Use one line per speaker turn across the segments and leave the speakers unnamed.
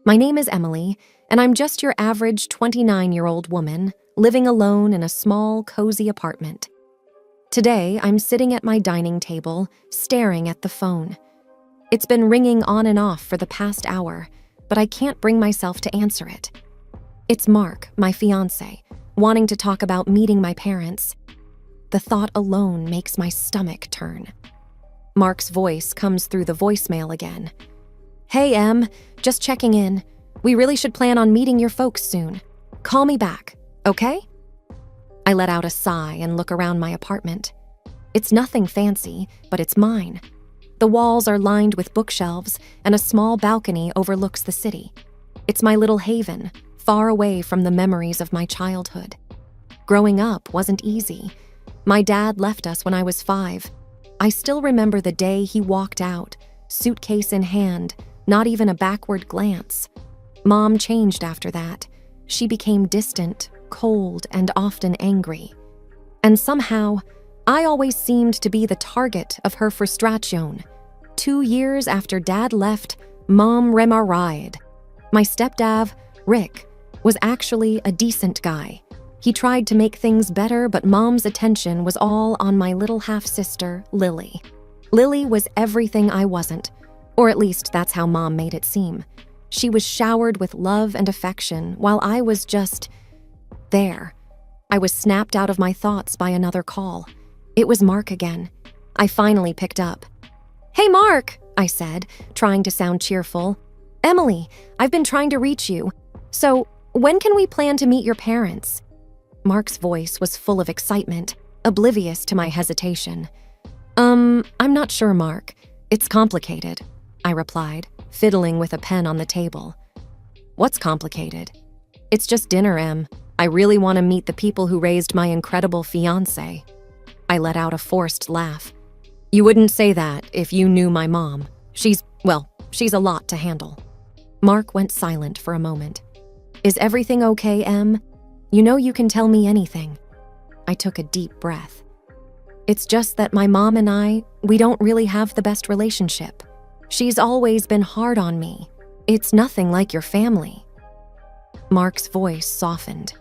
My name is Emily, and I'm just your average 29-year-old woman living alone in a small, cozy apartment. Today, I'm sitting at my dining table, staring at the phone. It's been ringing on and off for the past hour, but I can't bring myself to answer it. It's Mark, my fiance, wanting to talk about meeting my parents. The thought alone makes my stomach turn. Mark's voice comes through the voicemail again. "Hey, Em, just checking in. We really should plan on meeting your folks soon. Call me back, okay?" I let out a sigh and look around my apartment. It's nothing fancy, but it's mine. The walls are lined with bookshelves, and a small balcony overlooks the city. It's my little haven, far away from the memories of my childhood. Growing up wasn't easy. My dad left us when I was 5. I still remember the day he walked out, suitcase in hand, not even a backward glance. Mom changed after that. She became distant, cold, and often angry. And somehow, I always seemed to be the target of her frustration. 2 years after Dad left, Mom remarried. My stepdad, Rick, was actually a decent guy. He tried to make things better, but Mom's attention was all on my little half-sister, Lily. Lily was everything I wasn't, or at least that's how Mom made it seem. She was showered with love and affection, while I was just there. I was snapped out of my thoughts by another call. It was Mark again. I finally picked up. "Hey, Mark," I said, trying to sound cheerful. "Emily, I've been trying to reach you. So, when can we plan to meet your parents?" Mark's voice was full of excitement, oblivious to my hesitation. I'm not sure, Mark. It's complicated," I replied, fiddling with a pen on the table. "What's complicated?" "It's just dinner, Em. I really want to meet the people who raised my incredible fiancé." I let out a forced laugh. "You wouldn't say that if you knew my mom. She's a lot to handle." Mark went silent for a moment. "Is everything okay, Em? You know you can tell me anything." I took a deep breath. "It's just that my mom and we don't really have the best relationship. She's always been hard on me. It's nothing like your family." Mark's voice softened.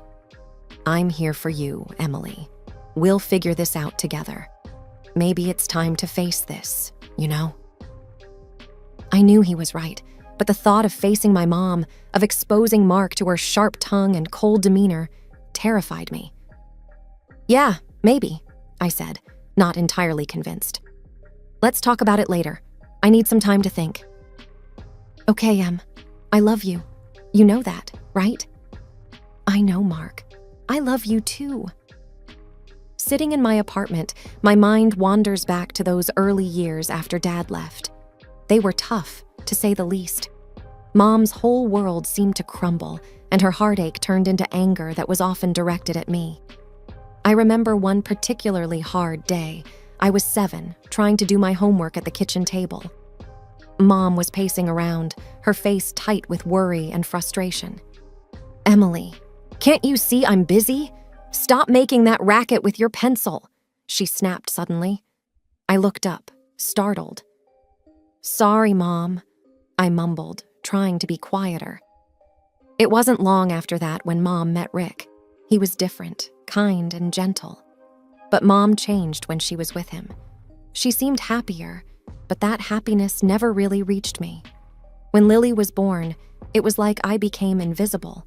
"I'm here for you, Emily. We'll figure this out together. Maybe it's time to face this, you know?" I knew he was right, but the thought of facing my mom, of exposing Mark to her sharp tongue and cold demeanor, terrified me. "Yeah, maybe," I said, not entirely convinced. "Let's talk about it later. I need some time to think." "Okay, Em. I love you. You know that, right?" "I know, Mark. I love you too." Sitting in my apartment, my mind wanders back to those early years after Dad left. They were tough, to say the least. Mom's whole world seemed to crumble, and her heartache turned into anger that was often directed at me. I remember one particularly hard day. I was 7, trying to do my homework at the kitchen table. Mom was pacing around, her face tight with worry and frustration. "Emily, can't you see I'm busy? Stop making that racket with your pencil," she snapped suddenly. I looked up, startled. "Sorry, Mom," I mumbled, trying to be quieter. It wasn't long after that when Mom met Rick. He was different, kind, and gentle. But Mom changed when she was with him. She seemed happier, but that happiness never really reached me. When Lily was born, it was like I became invisible.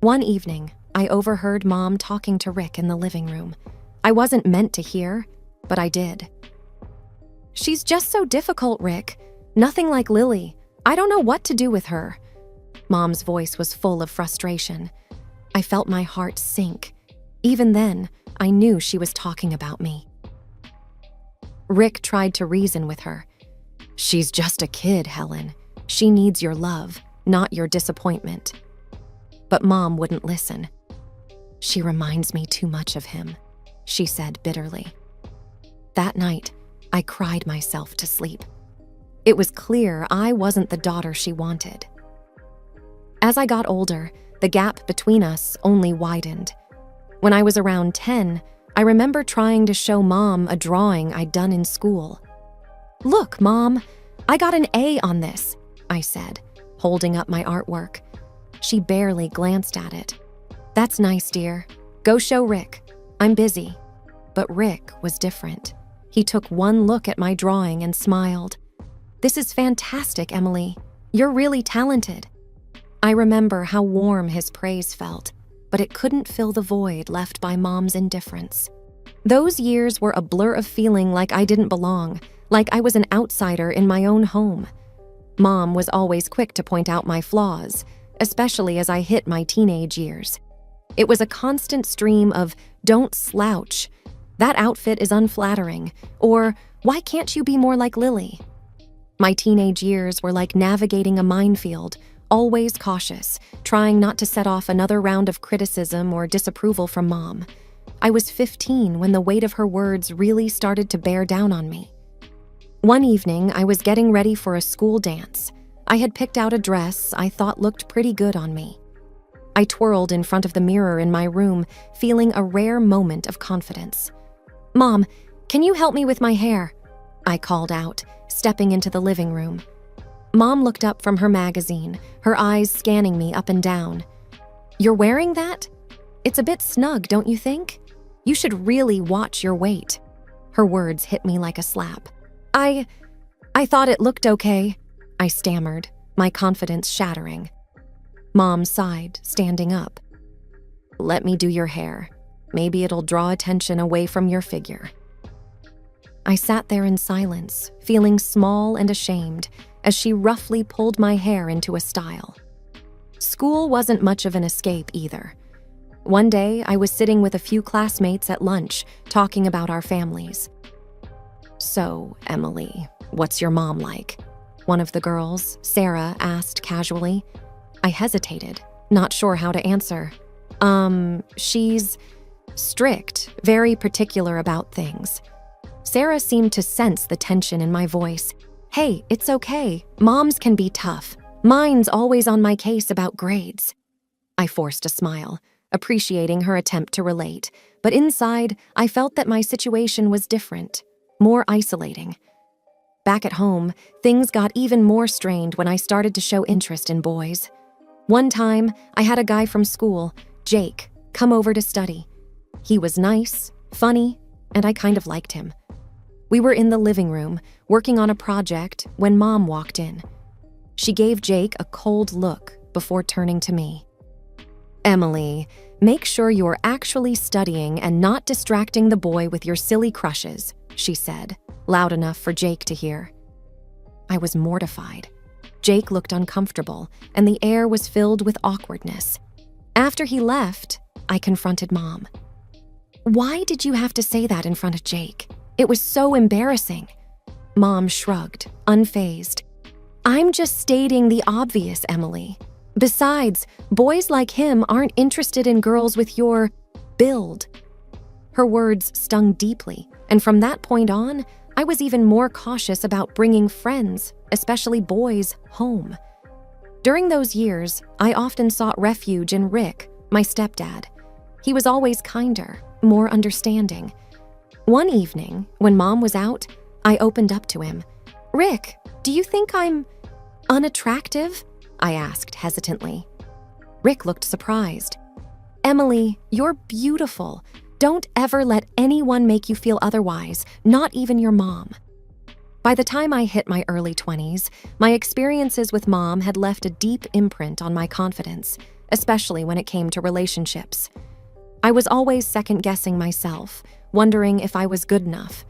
One evening, I overheard Mom talking to Rick in the living room. I wasn't meant to hear, but I did. "She's just so difficult, Rick. Nothing like Lily. I don't know what to do with her." Mom's voice was full of frustration. I felt my heart sink. Even then, I knew she was talking about me. Rick tried to reason with her. "She's just a kid, Helen. She needs your love, not your disappointment." But Mom wouldn't listen. "She reminds me too much of him," she said bitterly. That night, I cried myself to sleep. It was clear I wasn't the daughter she wanted. As I got older, the gap between us only widened. When I was around 10, I remember trying to show Mom a drawing I'd done in school. "Look, Mom, I got an A on this," I said, holding up my artwork. She barely glanced at it. "That's nice, dear. Go show Rick. I'm busy." But Rick was different. He took one look at my drawing and smiled. "This is fantastic, Emily. You're really talented." I remember how warm his praise felt, but it couldn't fill the void left by Mom's indifference. Those years were a blur of feeling like I didn't belong, like I was an outsider in my own home. Mom was always quick to point out my flaws, especially as I hit my teenage years. It was a constant stream of, "Don't slouch," "That outfit is unflattering," or "Why can't you be more like Lily?" My teenage years were like navigating a minefield, always cautious, trying not to set off another round of criticism or disapproval from Mom. I was 15 when the weight of her words really started to bear down on me. One evening, I was getting ready for a school dance. I had picked out a dress I thought looked pretty good on me. I twirled in front of the mirror in my room, feeling a rare moment of confidence. "Mom, can you help me with my hair?" I called out, stepping into the living room. Mom looked up from her magazine, her eyes scanning me up and down. "You're wearing that? It's a bit snug, don't you think? You should really watch your weight." Her words hit me like a slap. I thought it looked okay," I stammered, my confidence shattering. Mom sighed, standing up. "Let me do your hair. Maybe it'll draw attention away from your figure." I sat there in silence, feeling small and ashamed, as she roughly pulled my hair into a style. School wasn't much of an escape either. One day, I was sitting with a few classmates at lunch, talking about our families. "So, Emily, what's your mom like?" one of the girls, Sarah, asked casually. I hesitated, not sure how to answer. She's strict, very particular about things." Sarah seemed to sense the tension in my voice. "Hey, it's okay. Moms can be tough. Mine's always on my case about grades." I forced a smile, appreciating her attempt to relate, but inside, I felt that my situation was different, more isolating. Back at home, things got even more strained when I started to show interest in boys. One time, I had a guy from school, Jake, come over to study. He was nice, funny, and I kind of liked him. We were in the living room, working on a project, when Mom walked in. She gave Jake a cold look before turning to me. "Emily, make sure you're actually studying and not distracting the boy with your silly crushes," she said, loud enough for Jake to hear. I was mortified. Jake looked uncomfortable, and the air was filled with awkwardness. After he left, I confronted Mom. "Why did you have to say that in front of Jake? It was so embarrassing." Mom shrugged, unfazed. "I'm just stating the obvious, Emily. Besides, boys like him aren't interested in girls with your build." Her words stung deeply, and from that point on, I was even more cautious about bringing friends, especially boys, home. During those years, I often sought refuge in Rick, my stepdad. He was always kinder, more understanding. One evening, when Mom was out, I opened up to him. "Rick, do you think I'm unattractive?" I asked hesitantly. Rick looked surprised. "Emily, you're beautiful. Don't ever let anyone make you feel otherwise, not even your mom." By the time I hit my early 20s, my experiences with Mom had left a deep imprint on my confidence, especially when it came to relationships. I was always second-guessing myself, wondering if I was good enough.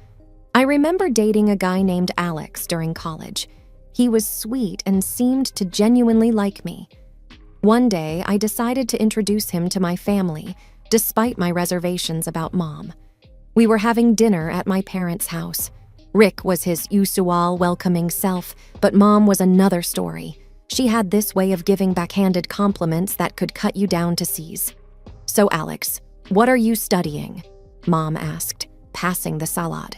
I remember dating a guy named Alex during college. He was sweet and seemed to genuinely like me. One day, I decided to introduce him to my family, despite my reservations about Mom. We were having dinner at my parents' house. Rick was his usual welcoming self, but Mom was another story. She had this way of giving backhanded compliments that could cut you down to C's. "So Alex, what are you studying?" Mom asked, passing the salad.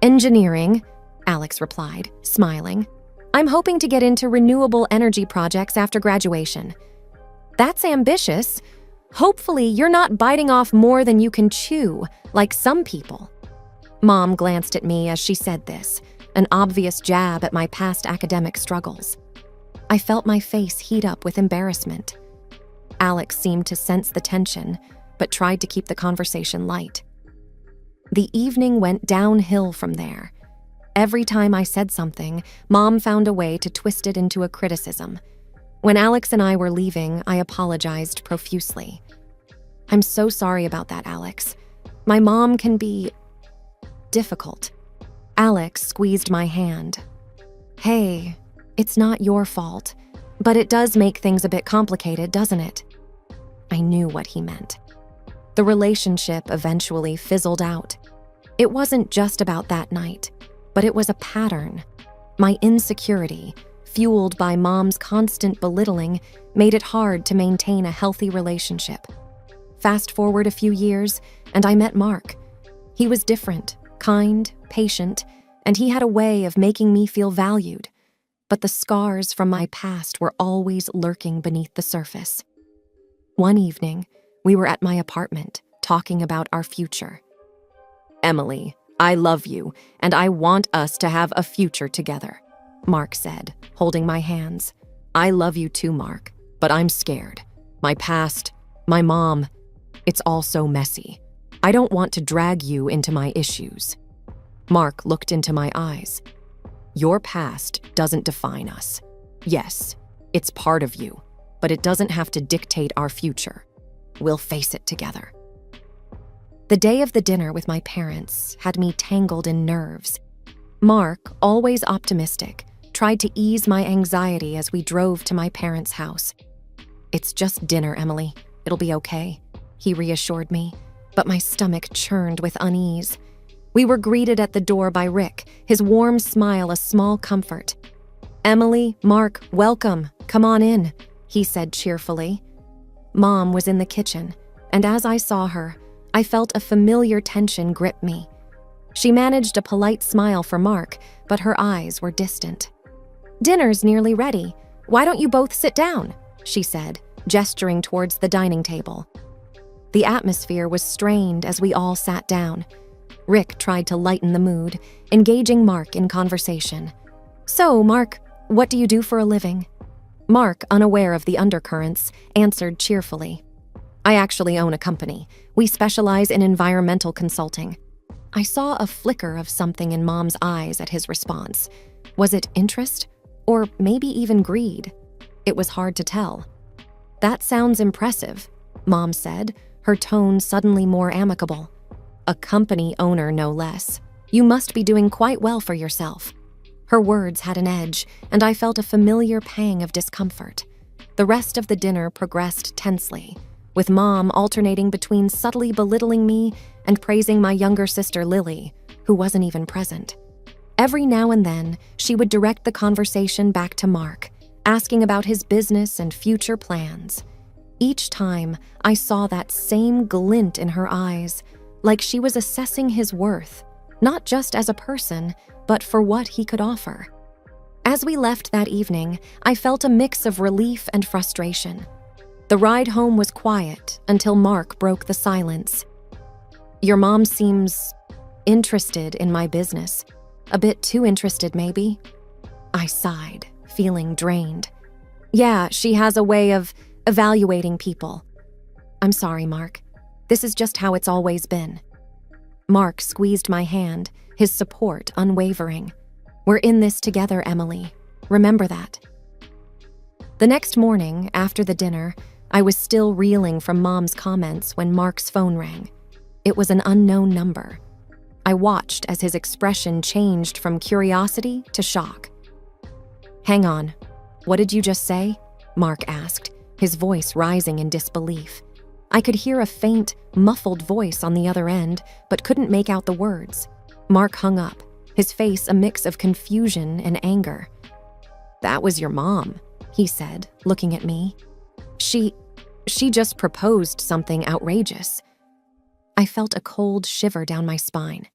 "Engineering," Alex replied, smiling. "I'm hoping to get into renewable energy projects after graduation." "That's ambitious. Hopefully, you're not biting off more than you can chew, like some people." Mom glanced at me as she said this, an obvious jab at my past academic struggles. I felt my face heat up with embarrassment. Alex seemed to sense the tension, but tried to keep the conversation light. The evening went downhill from there. Every time I said something, Mom found a way to twist it into a criticism. When Alex and I were leaving, I apologized profusely. "I'm so sorry about that, Alex. My mom can be difficult." Alex squeezed my hand. "Hey, it's not your fault, but it does make things a bit complicated, doesn't it?" I knew what he meant. The relationship eventually fizzled out. It wasn't just about that night, but it was a pattern. My insecurity, fueled by Mom's constant belittling, made it hard to maintain a healthy relationship. Fast forward a few years, and I met Mark. He was different, kind, patient, and he had a way of making me feel valued. But the scars from my past were always lurking beneath the surface. One evening, we were at my apartment, talking about our future. "Emily, I love you, and I want us to have a future together," Mark said, holding my hands. "I love you too, Mark, but I'm scared. My past, my mom, it's all so messy. I don't want to drag you into my issues." Mark looked into my eyes. "Your past doesn't define us. Yes, it's part of you, but it doesn't have to dictate our future. We'll face it together." The day of the dinner with my parents had me tangled in nerves. Mark, always optimistic, tried to ease my anxiety as we drove to my parents' house. "It's just dinner, Emily. It'll be okay," he reassured me, but my stomach churned with unease. We were greeted at the door by Rick, his warm smile a small comfort. "Emily, Mark, welcome. Come on in," he said cheerfully. Mom was in the kitchen, and as I saw her, I felt a familiar tension grip me. She managed a polite smile for Mark, but her eyes were distant. "Dinner's nearly ready. Why don't you both sit down?" she said, gesturing towards the dining table. The atmosphere was strained as we all sat down. Rick tried to lighten the mood, engaging Mark in conversation. "So, Mark, what do you do for a living?" Mark, unaware of the undercurrents, answered cheerfully. "I actually own a company. We specialize in environmental consulting." I saw a flicker of something in Mom's eyes at his response. Was it interest? Or maybe even greed? It was hard to tell. "That sounds impressive," Mom said, her tone suddenly more amicable. "A company owner, no less. You must be doing quite well for yourself." Her words had an edge, and I felt a familiar pang of discomfort. The rest of the dinner progressed tensely, with Mom alternating between subtly belittling me and praising my younger sister Lily, who wasn't even present. Every now and then, she would direct the conversation back to Mark, asking about his business and future plans. Each time, I saw that same glint in her eyes, like she was assessing his worth, not just as a person, but for what he could offer. As we left that evening, I felt a mix of relief and frustration. The ride home was quiet until Mark broke the silence. "Your mom seems interested in my business. A bit too interested, maybe?" I sighed, feeling drained. "Yeah, she has a way of evaluating people." "I'm sorry, Mark. This is just how it's always been." Mark squeezed my hand, his support unwavering. "We're in this together, Emily. Remember that." The next morning, after the dinner, I was still reeling from Mom's comments when Mark's phone rang. It was an unknown number. I watched as his expression changed from curiosity to shock. "Hang on. What did you just say?" Mark asked, his voice rising in disbelief. I could hear a faint, muffled voice on the other end, but couldn't make out the words. Mark hung up, his face a mix of confusion and anger. "That was your mom," he said, looking at me. She just proposed something outrageous." I felt a cold shiver down my spine.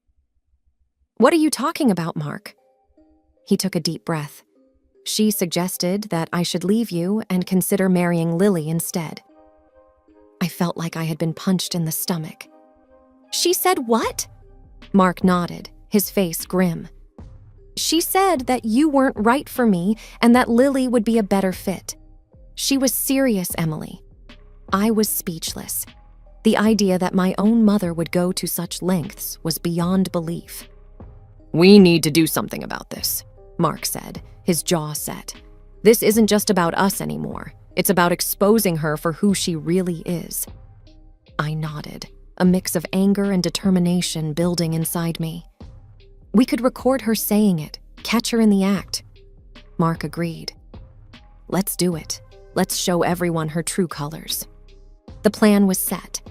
"What are you talking about, Mark?" He took a deep breath. "She suggested that I should leave you and consider marrying Lily instead." I felt like I had been punched in the stomach. "She said what?" Mark nodded, his face grim. She said that you weren't right for me and that Lily would be a better fit. She was serious, Emily. I was speechless. The idea that my own mother would go to such lengths was beyond belief. "We need to do something about this," Mark said, his jaw set. "This isn't just about us anymore. It's about exposing her for who she really is." I nodded, a mix of anger and determination building inside me. "We could record her saying it, catch her in the act." Mark agreed. "Let's do it. Let's show everyone her true colors." The plan was set.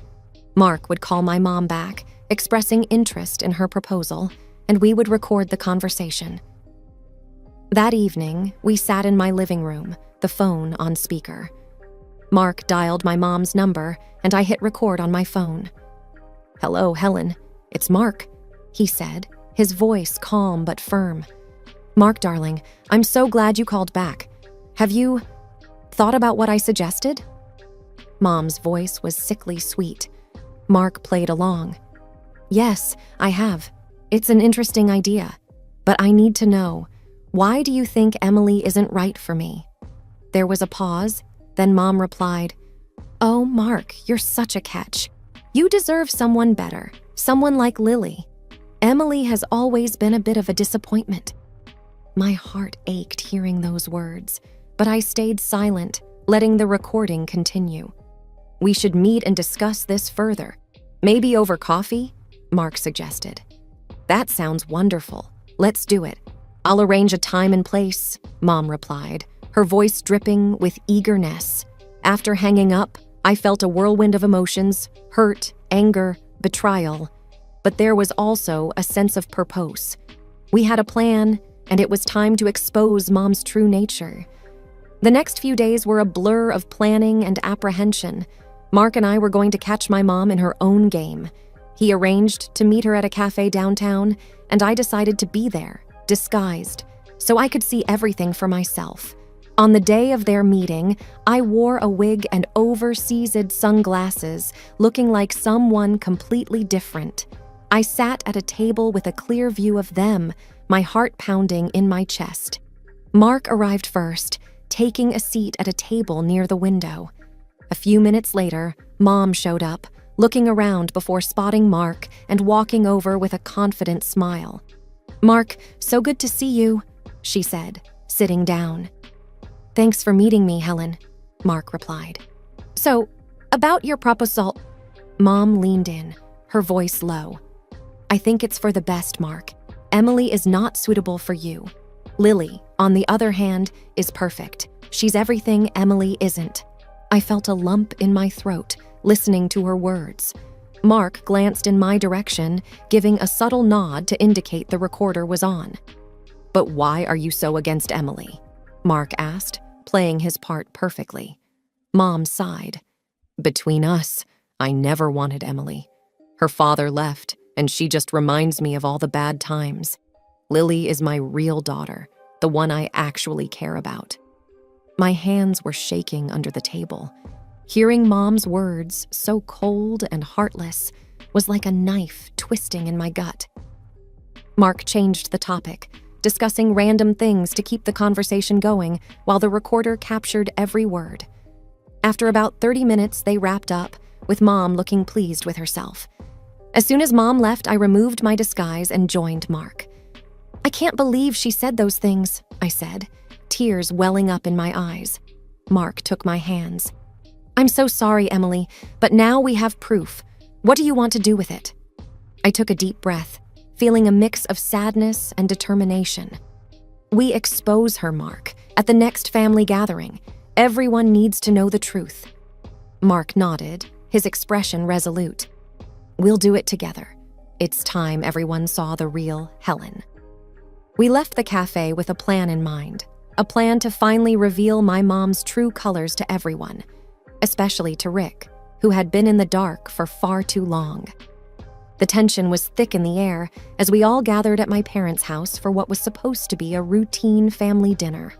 Mark would call my mom back, expressing interest in her proposal, and we would record the conversation. That evening, we sat in my living room, the phone on speaker. Mark dialed my mom's number, and I hit record on my phone. "Hello, Helen. It's Mark," he said, his voice calm but firm. "Mark, darling, I'm so glad you called back. Have you thought about what I suggested?" Mom's voice was sickly sweet. Mark played along. "Yes, I have. It's an interesting idea. But I need to know, why do you think Emily isn't right for me?" There was a pause, then Mom replied, "Oh, Mark, you're such a catch. You deserve someone better, someone like Lily. Emily has always been a bit of a disappointment." My heart ached hearing those words, but I stayed silent, letting the recording continue. "We should meet and discuss this further. Maybe over coffee?" Mark suggested. "That sounds wonderful. Let's do it. I'll arrange a time and place," Mom replied, her voice dripping with eagerness. After hanging up, I felt a whirlwind of emotions: hurt, anger, betrayal. But there was also a sense of purpose. We had a plan, and it was time to expose Mom's true nature. The next few days were a blur of planning and apprehension. Mark and I were going to catch my mom in her own game. He arranged to meet her at a cafe downtown, and I decided to be there, disguised, so I could see everything for myself. On the day of their meeting, I wore a wig and oversized sunglasses, looking like someone completely different. I sat at a table with a clear view of them, my heart pounding in my chest. Mark arrived first, taking a seat at a table near the window. A few minutes later, Mom showed up, looking around before spotting Mark and walking over with a confident smile. "Mark, so good to see you," she said, sitting down. "Thanks for meeting me, Helen," Mark replied. "So, about your proposal..." Mom leaned in, her voice low. "I think it's for the best, Mark. Emily is not suitable for you. Lily, on the other hand, is perfect. She's everything Emily isn't." I felt a lump in my throat, listening to her words. Mark glanced in my direction, giving a subtle nod to indicate the recorder was on. "But why are you so against Emily?" Mark asked, playing his part perfectly. Mom sighed. "Between us, I never wanted Emily. Her father left, and she just reminds me of all the bad times. Lily is my real daughter, the one I actually care about." My hands were shaking under the table. Hearing Mom's words, so cold and heartless, was like a knife twisting in my gut. Mark changed the topic, discussing random things to keep the conversation going while the recorder captured every word. After about 30 minutes, they wrapped up, with Mom looking pleased with herself. As soon as Mom left, I removed my disguise and joined Mark. "I can't believe she said those things," I said, tears welling up in my eyes. Mark took my hands. "I'm so sorry, Emily, but now we have proof. What do you want to do with it?" I took a deep breath, feeling a mix of sadness and determination. "We expose her, Mark, at the next family gathering. Everyone needs to know the truth." Mark nodded, his expression resolute. "We'll do it together. It's time everyone saw the real Helen." We left the cafe with a plan in mind, a plan to finally reveal my mom's true colors to everyone, especially to Rick, who had been in the dark for far too long. The tension was thick in the air as we all gathered at my parents' house for what was supposed to be a routine family dinner.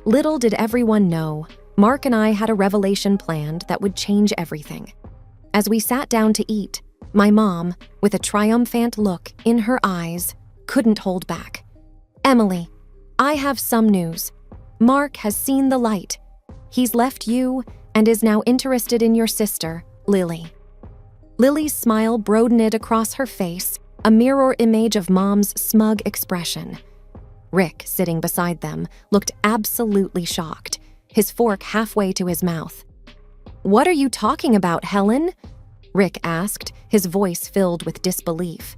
Little did everyone know, Mark and I had a revelation planned that would change everything. As we sat down to eat, my mom, with a triumphant look in her eyes, couldn't hold back. Emily, I have some news. Mark has seen the light. He's left you and is now interested in your sister, Lily. Lily's smile broadened across her face, a mirror image of Mom's smug expression. Rick, sitting beside them, looked absolutely shocked, his fork halfway to his mouth. "What are you talking about, Helen?" Rick asked, his voice filled with disbelief.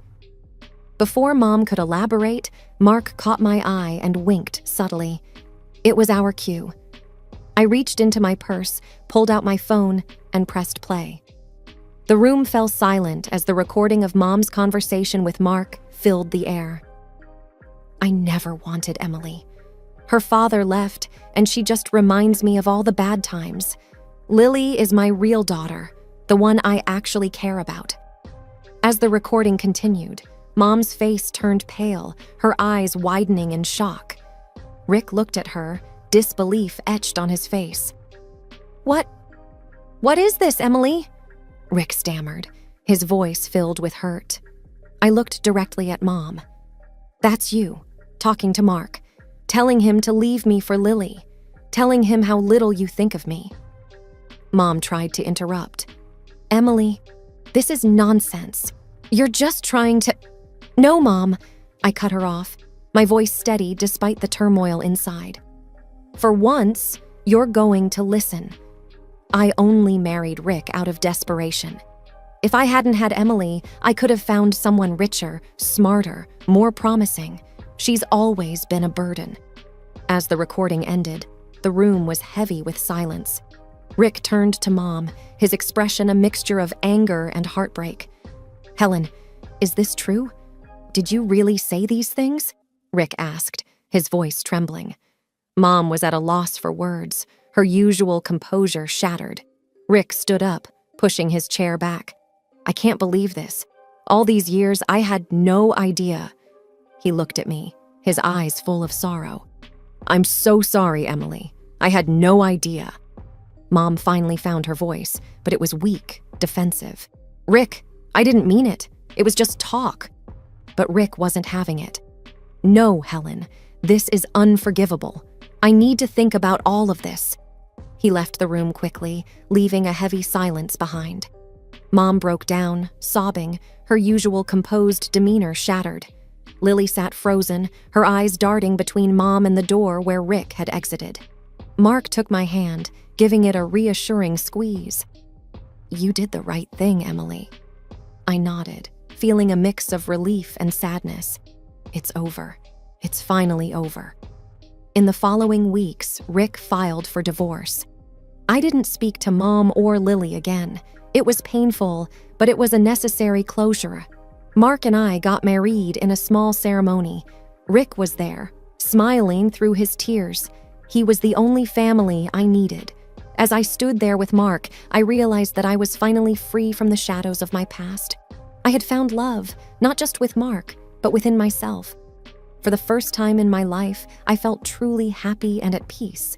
Before Mom could elaborate, Mark caught my eye and winked subtly. It was our cue. I reached into my purse, pulled out my phone, and pressed play. The room fell silent as the recording of Mom's conversation with Mark filled the air. I never wanted Emily. Her father left, and she just reminds me of all the bad times. Lily is my real daughter, the one I actually care about. As the recording continued, Mom's face turned pale, her eyes widening in shock. Rick looked at her, disbelief etched on his face. What is this, Emily?" Rick stammered, his voice filled with hurt. I looked directly at Mom. "That's you, talking to Mark, telling him to leave me for Lily, telling him how little you think of me." Mom tried to interrupt. "Emily, this is nonsense. You're just trying to—" "No, Mom," I cut her off, my voice steady despite the turmoil inside. "For once, you're going to listen. I only married Rick out of desperation. If I hadn't had Emily, I could have found someone richer, smarter, more promising. She's always been a burden." As the recording ended, the room was heavy with silence. Rick turned to Mom, his expression a mixture of anger and heartbreak. "Helen, is this true? Did you really say these things?" Rick asked, his voice trembling. Mom was at a loss for words, her usual composure shattered. Rick stood up, pushing his chair back. "I can't believe this. All these years, I had no idea." He looked at me, his eyes full of sorrow. "I'm so sorry, Emily. I had no idea." Mom finally found her voice, but it was weak, defensive. "Rick, I didn't mean it. It was just talk." But Rick wasn't having it. "No, Helen, this is unforgivable. I need to think about all of this." He left the room quickly, leaving a heavy silence behind. Mom broke down, sobbing, her usual composed demeanor shattered. Lily sat frozen, her eyes darting between Mom and the door where Rick had exited. Mark took my hand, giving it a reassuring squeeze. "You did the right thing, Emily." I nodded, feeling a mix of relief and sadness. It's over. It's finally over. In the following weeks, Rick filed for divorce. I didn't speak to Mom or Lily again. It was painful, but it was a necessary closure. Mark and I got married in a small ceremony. Rick was there, smiling through his tears. He was the only family I needed. As I stood there with Mark, I realized that I was finally free from the shadows of my past. I had found love, not just with Mark, but within myself. For the first time in my life, I felt truly happy and at peace.